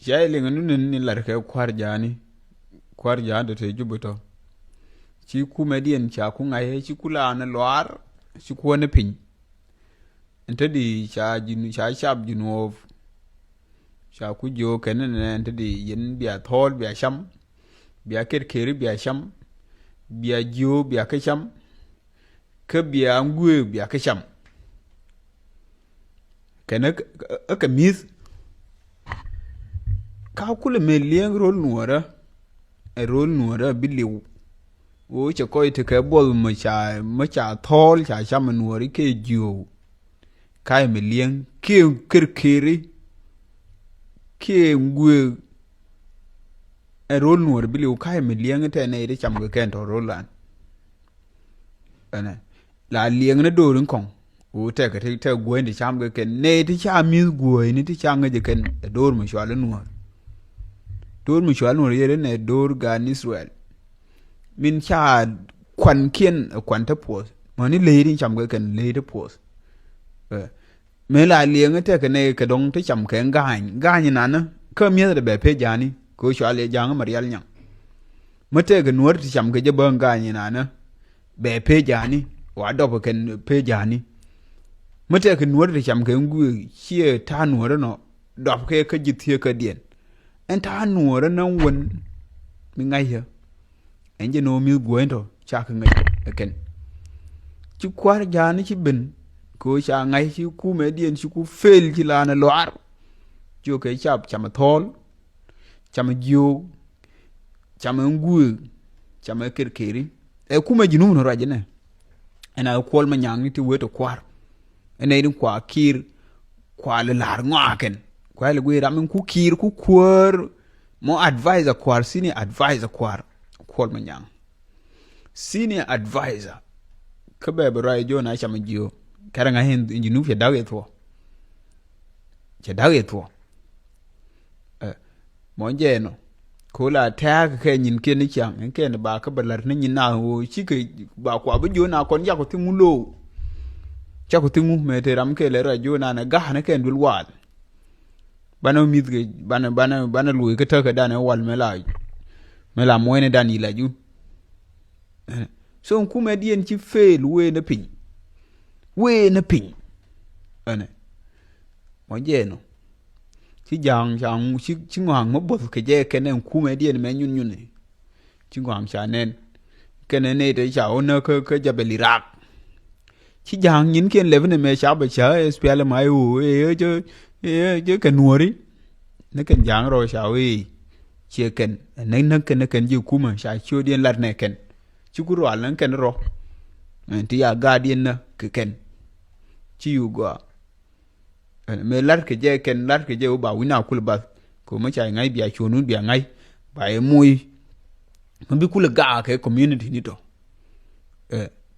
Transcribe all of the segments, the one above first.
Jai linga nunin ni larke kwar jani te jubuto. Chi ku medien cha ku ngai chi kula na loar chi ku na pin. Ente di cha jinu cha shab jinu cha ku jo kenen ne ente di yen bia thol bia sham bia ker keri bia sham bia jo bia ke sham ke bia ngwe bia ke sham. Kene ka mis ka kula me lieng rol nuora e rol nuora biliu o che ko ite ke bol ma cha thol cha sham nuori ke jo kai me lieng ke ker keri ke ngwe e rol nuor biliu kai me lieng te ne ide cham ke ken to rolan ane la lieng ne do rin kong o te ke te gwe ndi cham ke ken ne ti cha mi gwe ni ti cha nge ken dor mu shwal nuor dor mu shwal nuor yere ne dor ga Israel min cha kwan kien kwan ta pos ma ni le rin cham ke ken le de pos me la lieng te ke ne ke dong te cham ke ngany na na ke mi de be pe jani ko shwal e jang marial nyang mate ke nuor ti cham ke je ba ngany na na be pe jani wa do ke pe jani mate ke nuor ti cham ke ngu chie ta nuor no do ke jithie ke dien en ta nuor na won mi ngai ya en je no mi gwento cha ke ngai ken chi kwar jani chi bin ko cha ngai chi ku me dien chi ku fel chi la na loar jo ke chap cham thol cham jiu cham ngu cham kerkeri e ku me jinu no raje ne ena kwol ma nyang ti weto kwar ena idin kwa kir kwa le lar ngaken kwa le gwe ramen ku kir ku kwar mo advisor kwar senior advisor kwar kwol ma nyang senior advisor ka be rai jo na cham jiu kara nga hin jinu fe dawe to che dawe to mo je no ko la ta ke nyin ke ni chang en ke ne ba ka balar ni nyin na o chi ke ba kwa bu jo na kon ya ko tingu lo cha ko tingu me te ram ke le ra jo na ga na ke ndul wal bana mi ge bana lu ke ta ka da na wal me la mo ne dan ila ju so ku me dien chi fel we na pin ane mo je no chi jang chi ngwang mo bo ke je ke ne ku me dien me nyun ne chi ngwang cha nen ke ne de cha o na ke ja beli rak chi jang nyin ken le ne me cha ba cha spele mai u je ke nuori ne ken jang ro cha wi che ken ne ken ji ku ma cha chu dien lar ne ken chi ku ro lan ken ro ti ya ga dien na ke ken chi yu go me lar ke je ken lar ke je ba wina kul ba ko ma cha ngai bia chonu bia ngai ba e mui mo bi kul ga ke community ni to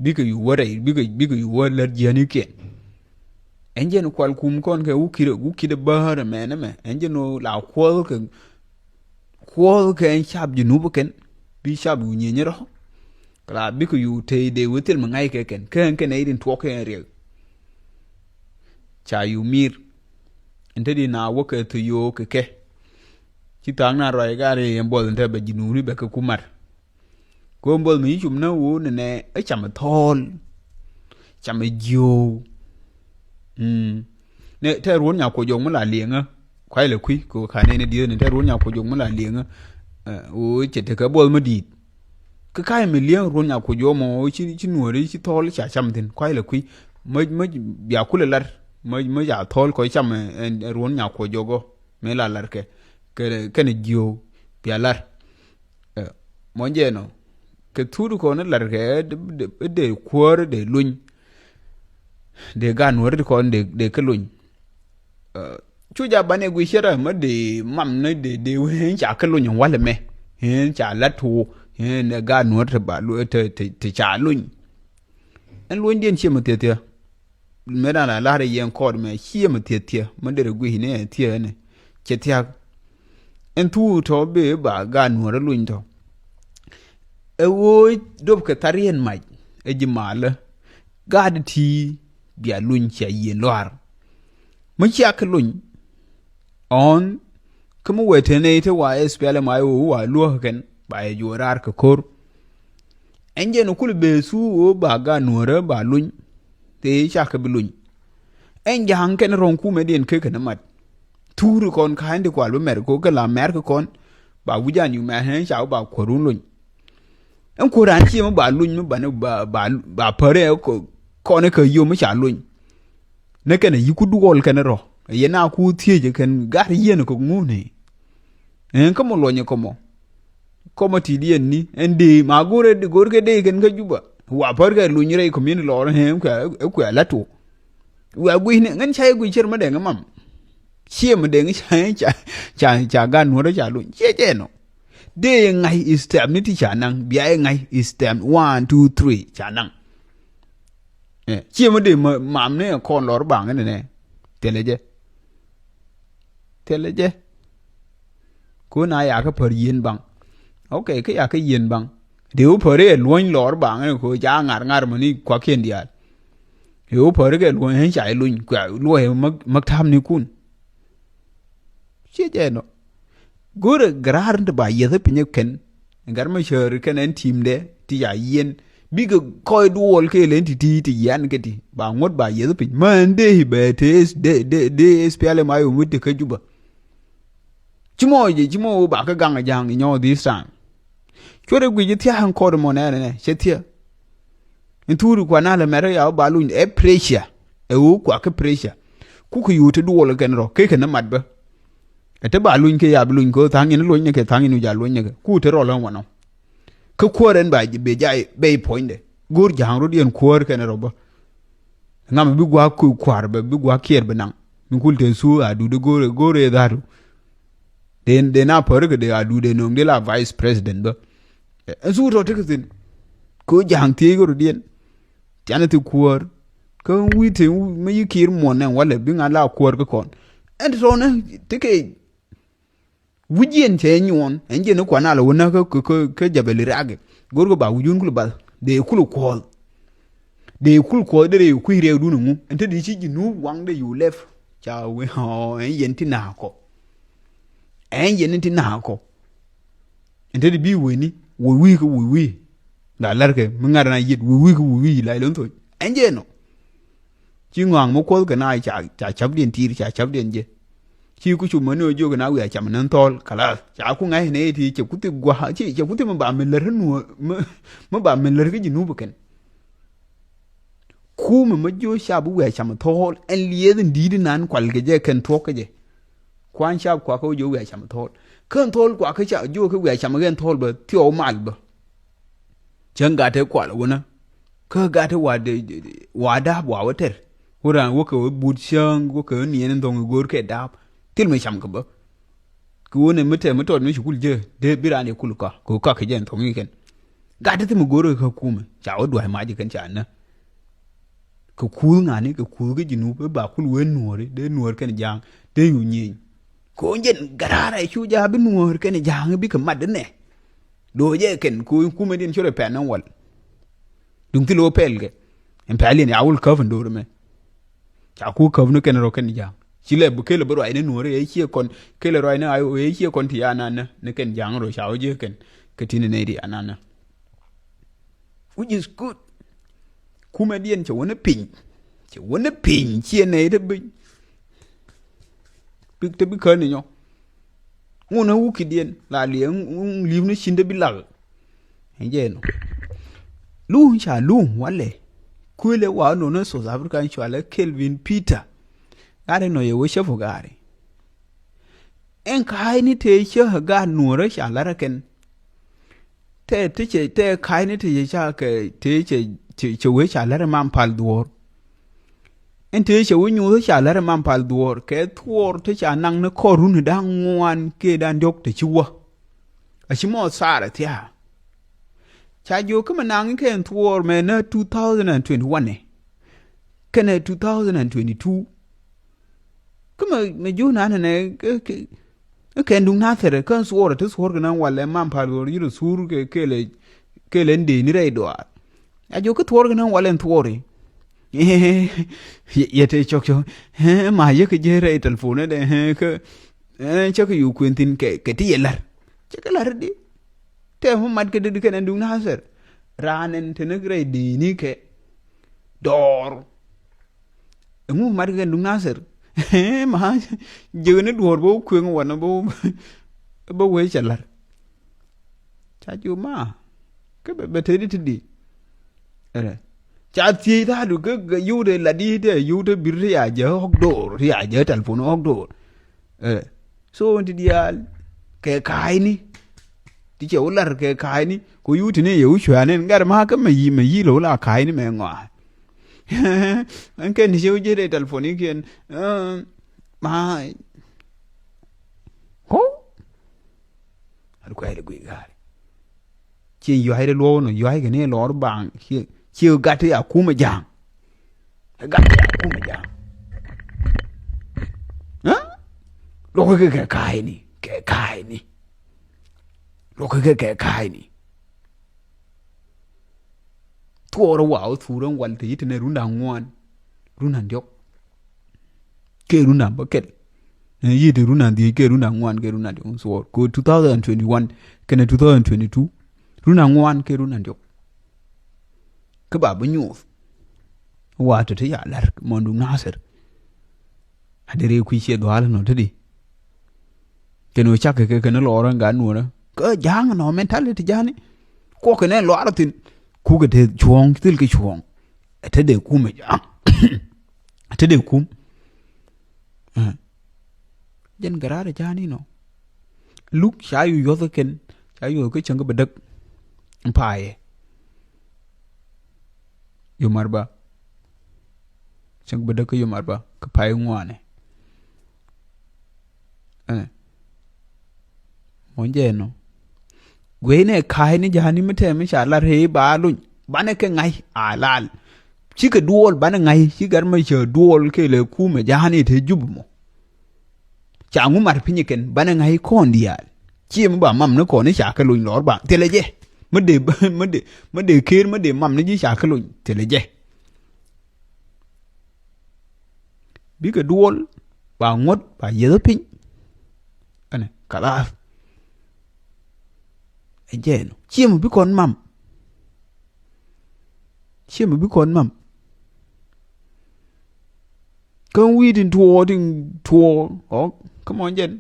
bi ke yu wore bi ke yu wor lar je ni ken enje no kwal kum kon ke u kire ba ha me na me enje no la kwol ke en chab ju nu ken bi chab u nyi ro kala bi ke yu te de wotel ma ngai ke ken ne idin to ke re cha yu mir ente di na woke to yo ke chi tang na roi ga re mbol ente be jinu ni be ke kumar ko mbol mi chum na wo ne e cham thol cham jiu ne te ruon nya ko jong ma la lienga kwai le khui ko kha ne di ne te ruon nya ko jong ma la lienga o che te ka bol ma di ke kai me lieng ruon nya ko jo mo chi nuori chi thol cha cham tin kwai le khui me bia kule lar me ja thol ko cham ruon nya ko jogo me la lar ke ne jiu bia lar mo je no ke tudu ko ne lar ke de kwor de luny de ga nuor ko de ke luny chu ja bane gwi shera ma de mam ne de hen cha ke luny wala me hen cha la tu hen ga nuor te ba lu te cha luny en luny den che mo te me da la re yen kod me hie me tie me de gwi ne tie ne che tia en tu to be ba ga nuor luny to e wo dob ke tarien mai e jimala ga de ti bia luny cha yen loar mo cha ke luny on kuma wete ne ite wa SPL mai wa luo ken ba e jurar ka kor enje no kul be su o ba ga nuora ba luny te cha ka luny enje han ken ron ku medien ke kana mat turu kon ka hande kwa lo mer ko ka la mer ko kon ba wuja ni ma hen cha ba korun luny en ko ran chi mo ba luny mo ba ne ba pare ko ne ka yo mo cha luny ne ken yi ku duol ken ro ye na ku tie je ken gar ye ne ko ngune en ko mo lo nye ko mo ti dien ni en de ma gore de gorge de ken ka juba wa par ga luny re ko min lo he ko la tu wa gui ne ngan chai gui cher ma de ngam chia mà đến cái chả gan nó đó chả luôn che nó để ngay step ní thì chả năng bia ngay step 1 2 3 chả năng chia mà để mà mắm này con lor bảng cái này thế là chứ cô này à cái phở yên bằng ok cái à cái yên bằng nếu phở đấy luôn lor bảng này cô chả ngар mà đi qua kiên đi à nếu phở đấy luôn hay chạy luôn quả luôn mất tham ni kun che no gore grar de ba yede pinye ken ngar ma sher ken en team de ti ya yen big koy duol ke len ti yan ke ti ba ngot ba yede pin man de be tes de spiale ma yo mutte ka juba chimo ba ka gang jang nyo this time chore gwi ti han ko mo ne che ti en turu kwa na le mere ya ba lu e pressure e wo kwa ka pressure ku yuti duol ken ro ke ken mat ba ete ba luny ke ya luny ko tangin luny ne ke tangin ja luny ne ku te ro lan wono ko koren ba be jai be poinde gur jang ro dien kor ken ro ba ngam bi gwa ku kwar ba bi gwa kier benang min kul te su adu de gore daru den de na por ke de adu de nong de la vice president ba su ro te kin ko jang te go dien jana te kor ko wi te me yikir mon ne wala bi ngala kor ko kon en ro ne te ke wujien che nyon enje no kwa na lo na ko jabeli rage gorgo ba wujun kul ba de kul ko de ku hire du nu ente di chi nu wang de you left cha we ho en ti na ko ente di bi we ni we da larke mngara na yit we la lon to enje no chi ngwang mo ko ga na cha chab den tir cha chab den je chi ku chu mano jo ga na we cham nan tol kala cha ku ngai ne ti che ku ti gwa chi che ku ti ma ba me ler nu ma ba me ler ga nu buken ku ma jo sha bu we cham tol en liye din di nan kwal ga je ken to ka je kwan sha kwa ko jo we cham tol kan tol kwa ka cha jo ka we cham gen tol ba ti o mal ba jan ga te kwa lo na ka ga te wa da wa water ora wo ko bu chang wo ko ni en dong gor ke da til me cham ka ba ku ne mete mi shukul je de birane kul ka ko ka ke jen thong ken ga de mu goro ka ku me cha o dwa ma ji kan cha na ko ku nga ni ko ku ga jinu ba kul wen nuore de nuor ken jang de yu nyi ko jen garara chu ja bi nuor ken jang bi ka mad ne do je ken ku me din chore pe nan wal dung ti lo pel ge en pali ni awul ka van do me cha ku ka nu ken ro ken jang chile bu kele bro ine nuore e chi kon kele ro ine ayo e chi kon ti anana ne ken jang ro cha o je ken ke tin ne di anana which is good kuma dien che wona pin chi ne de bi te bi kan ni nyo ngona wu ki dien la lieng liu ne chin de bi lal je no lu cha lu wale kwele wa no no South African chwala Kelvin Peter gare no ye wo shefu gare en kai ni te che ga nuore cha lara ken te kai ni te cha ke te che we cha lara man pal duor en te che we nyu cha lara man pal duor ke tuor te cha nang ne korun da ngwan ke dan dok te chuwa a chimo sara tia cha jo kuma nang ke tuor me na 2021 ne kene 2022 kuma me jo na ne ke ndung na there kan suor te suor nan wala man pa do yiru sur ke le ndi ni re do a jo ke tuor nan wala tuori ye te chok ma ye ke je re telefone de ke Cha ka yu kwentin ke ti yelar cha ka lar di te mu mat ke de ke nan dung nasir ranen tenegre de ni ke dor mu mat ke dung nasir ma jene dor bo kwen wana bo we cha lar cha ju ma ke be te di ti cha ti ta du ke yu de la di de yu de bir ya je hok dor ya je telephone hok dor so ti dia ke kai ni ti che ular ke kai ni ko yu ti ne yu chwa ne ngar ma ka ma yi lo la kai ni me ngwa an ke ni je de telephone ki ma ko ar ko ai gui ga chi yu hai de lo no yu hai ke ne lo bang chi ga ti a ku ma jang ga ti a ku ma jang lo ke kai ni ke kai ni lo ke kai ni tuo ro wa tu ron wan ti ne runa ngwan runa ndok ke runa bucket yi de runa di ke runa ngwan ke runa ndok so ko 2021 ke 2022 runa ngwan ke runa ndok ke ba bu nyu wa to ti ya lar mo ndu nasir adere ku che do ala no ti ke no cha ke no lo ran ga nu na ke jang no mentality jani ko ke ne lo ara tin ku ke te chuong til ke chuong te de ku me ja te de ku jen garare jani no luk sha yu yo the ken sha yu ke chang ke bedak pae yu marba chang bedak yu marba ke pae ngwane monje no gwe ne kai ni jani mete mi sha lar he ba lun bane ke ngai alal chi ke duol bane ngai chi gar ma che duol ke le ku me jani te jubu mo cha ngu mar pinyi ken bane ngai kon dial chi mu ba mam ne ko ni sha ke lun lor ba te le je me de kir me de mam ne ji sha ke lun te le je bi ke duol ba ngot ba ye pin ane kala jen chia một biết con mầm chia một biết con mầm con quy định thua ó come on jen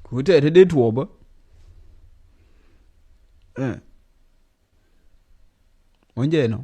cụ thể thế thua bơ on jen nó